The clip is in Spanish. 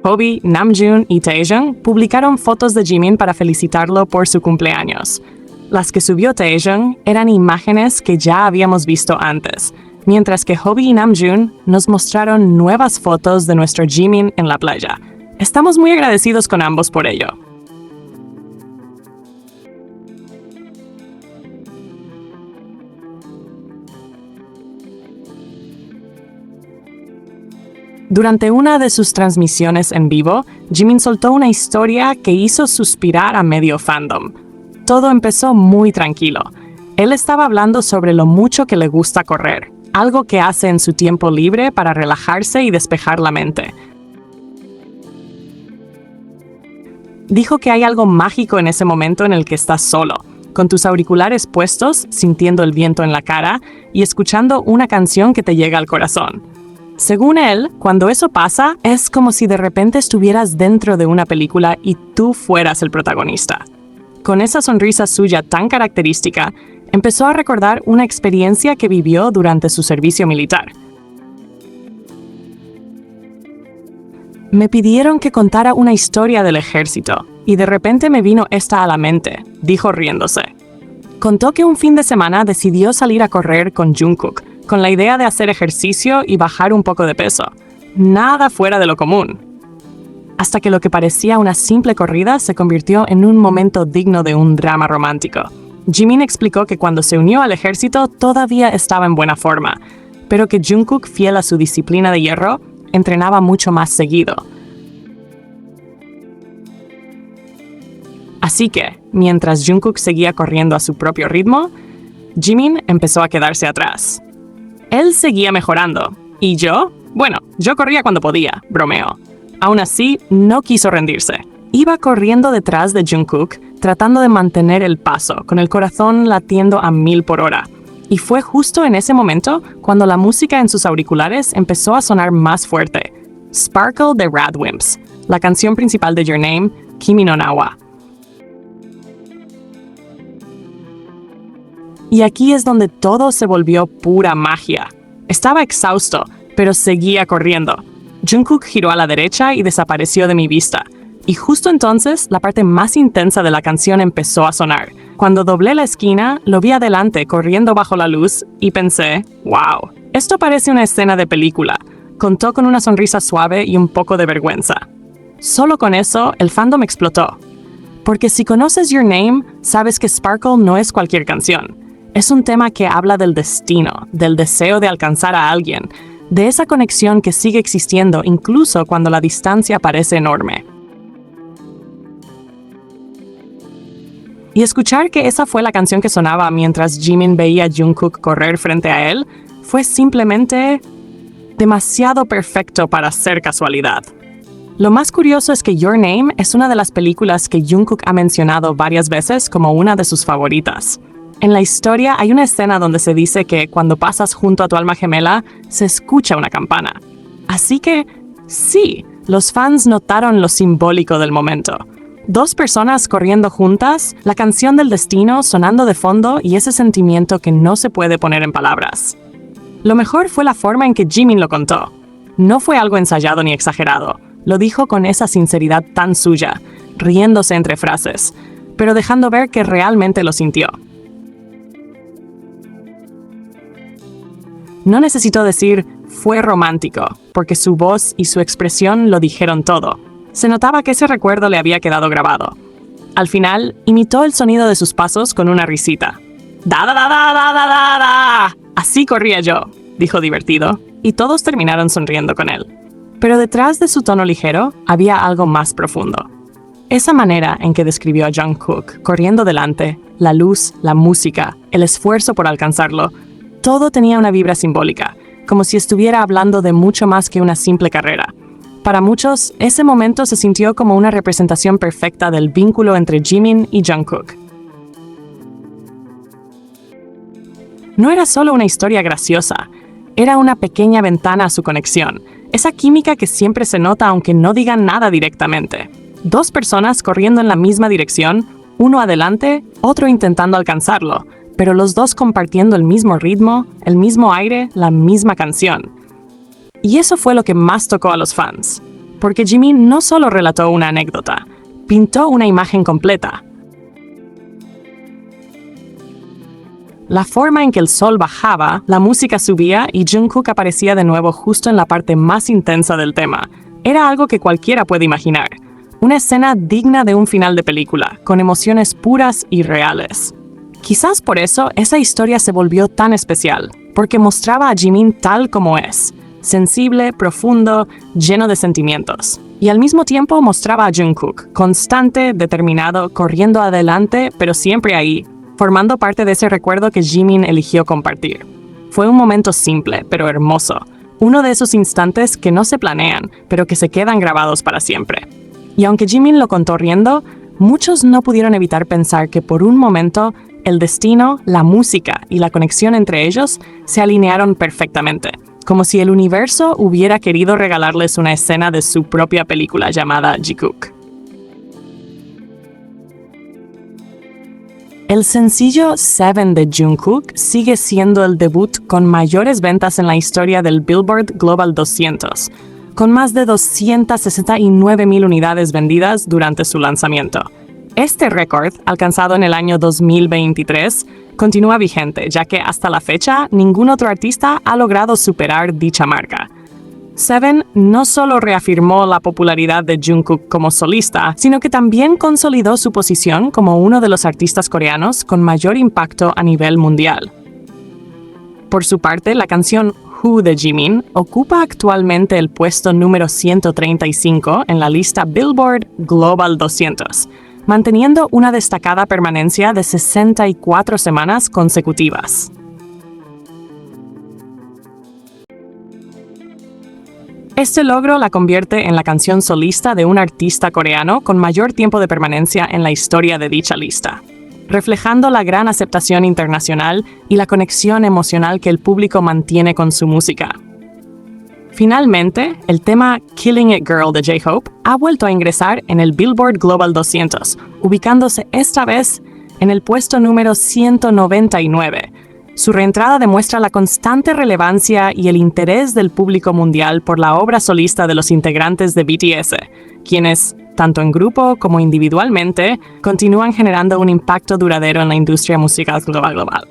Hobi, Namjoon y Taejeon publicaron fotos de Jimin para felicitarlo por su cumpleaños. Las que subió Taejeon eran imágenes que ya habíamos visto antes, mientras que Hobi y Namjoon nos mostraron nuevas fotos de nuestro Jimin en la playa. Estamos muy agradecidos con ambos por ello. Durante una de sus transmisiones en vivo, Jimin soltó una historia que hizo suspirar a medio fandom. Todo empezó muy tranquilo. Él estaba hablando sobre lo mucho que le gusta correr, algo que hace en su tiempo libre para relajarse y despejar la mente. Dijo que hay algo mágico en ese momento en el que estás solo, con tus auriculares puestos, sintiendo el viento en la cara y escuchando una canción que te llega al corazón. Según él, cuando eso pasa, es como si de repente estuvieras dentro de una película y tú fueras el protagonista. Con esa sonrisa suya tan característica, empezó a recordar una experiencia que vivió durante su servicio militar. Me pidieron que contara una historia del ejército, y de repente me vino esta a la mente, dijo riéndose. Contó que un fin de semana decidió salir a correr con Jungkook, con la idea de hacer ejercicio y bajar un poco de peso. Nada fuera de lo común. Hasta que lo que parecía una simple corrida se convirtió en un momento digno de un drama romántico. Jimin explicó que cuando se unió al ejército todavía estaba en buena forma, pero que Jungkook, fiel a su disciplina de hierro, entrenaba mucho más seguido. Así que, mientras Jungkook seguía corriendo a su propio ritmo, Jimin empezó a quedarse atrás. Él seguía mejorando, y yo corría cuando podía, bromeó. Aún así, no quiso rendirse. Iba corriendo detrás de Jungkook, tratando de mantener el paso, con el corazón latiendo a 1000 por hora. Y fue justo en ese momento cuando la música en sus auriculares empezó a sonar más fuerte. Sparkle de Radwimps, la canción principal de Your Name, Kimi no Na wa. Y aquí es donde todo se volvió pura magia. Estaba exhausto, pero seguía corriendo. Jungkook giró a la derecha y desapareció de mi vista. Y justo entonces, la parte más intensa de la canción empezó a sonar. Cuando doblé la esquina, lo vi adelante corriendo bajo la luz y pensé, wow, esto parece una escena de película. Contó con una sonrisa suave y un poco de vergüenza. Solo con eso, el fandom explotó. Porque si conoces Your Name, sabes que Sparkle no es cualquier canción. Es un tema que habla del destino, del deseo de alcanzar a alguien, de esa conexión que sigue existiendo incluso cuando la distancia parece enorme. Y escuchar que esa fue la canción que sonaba mientras Jimin veía a Jungkook correr frente a él, fue simplemente demasiado perfecto para ser casualidad. Lo más curioso es que Your Name es una de las películas que Jungkook ha mencionado varias veces como una de sus favoritas. En la historia hay una escena donde se dice que cuando pasas junto a tu alma gemela, se escucha una campana. Así que, sí, los fans notaron lo simbólico del momento. 2 personas corriendo juntas, la canción del destino sonando de fondo y ese sentimiento que no se puede poner en palabras. Lo mejor fue la forma en que Jimin lo contó. No fue algo ensayado ni exagerado. Lo dijo con esa sinceridad tan suya, riéndose entre frases, pero dejando ver que realmente lo sintió. No necesitó decir, fue romántico, porque su voz y su expresión lo dijeron todo. Se notaba que ese recuerdo le había quedado grabado. Al final, imitó el sonido de sus pasos con una risita. ¡Da, da, da, da, da, da, da, da! Así corría yo, dijo divertido, y todos terminaron sonriendo con él. Pero detrás de su tono ligero, había algo más profundo. Esa manera en que describió a Jungkook, corriendo delante, la luz, la música, el esfuerzo por alcanzarlo, todo tenía una vibra simbólica, como si estuviera hablando de mucho más que una simple carrera. Para muchos, ese momento se sintió como una representación perfecta del vínculo entre Jimin y Jungkook. No era solo una historia graciosa, era una pequeña ventana a su conexión, esa química que siempre se nota aunque no digan nada directamente. 2 personas corriendo en la misma dirección, uno adelante, otro intentando alcanzarlo, pero los 2 compartiendo el mismo ritmo, el mismo aire, la misma canción. Y eso fue lo que más tocó a los fans. porque Jimin no solo relató una anécdota, pintó una imagen completa. La forma en que el sol bajaba, la música subía y Jungkook aparecía de nuevo justo en la parte más intensa del tema. Era algo que cualquiera puede imaginar. Una escena digna de un final de película, con emociones puras y reales. Quizás por eso esa historia se volvió tan especial, porque mostraba a Jimin tal como es, sensible, profundo, lleno de sentimientos. Y al mismo tiempo mostraba a Jungkook, constante, determinado, corriendo adelante, pero siempre ahí, formando parte de ese recuerdo que Jimin eligió compartir. Fue un momento simple, pero hermoso. Uno de esos instantes que no se planean, pero que se quedan grabados para siempre. Y aunque Jimin lo contó riendo, muchos no pudieron evitar pensar que por un momento el destino, la música y la conexión entre ellos se alinearon perfectamente, como si el universo hubiera querido regalarles una escena de su propia película llamada Jikook. El sencillo Seven de Jungkook sigue siendo el debut con mayores ventas en la historia del Billboard Global 200, con más de 269,000 unidades vendidas durante su lanzamiento. Este récord, alcanzado en el año 2023, continúa vigente, ya que hasta la fecha ningún otro artista ha logrado superar dicha marca. Seven no solo reafirmó la popularidad de Jungkook como solista, sino que también consolidó su posición como uno de los artistas coreanos con mayor impacto a nivel mundial. Por su parte, la canción Who de Jimin ocupa actualmente el puesto número 135 en la lista Billboard Global 200, manteniendo una destacada permanencia de 64 semanas consecutivas. Este logro la convierte en la canción solista de un artista coreano con mayor tiempo de permanencia en la historia de dicha lista, reflejando la gran aceptación internacional y la conexión emocional que el público mantiene con su música. Finalmente, el tema Killing It Girl de J-Hope ha vuelto a ingresar en el Billboard Global 200, ubicándose esta vez en el puesto número 199. Su reentrada demuestra la constante relevancia y el interés del público mundial por la obra solista de los integrantes de BTS, quienes, tanto en grupo como individualmente, continúan generando un impacto duradero en la industria musical global.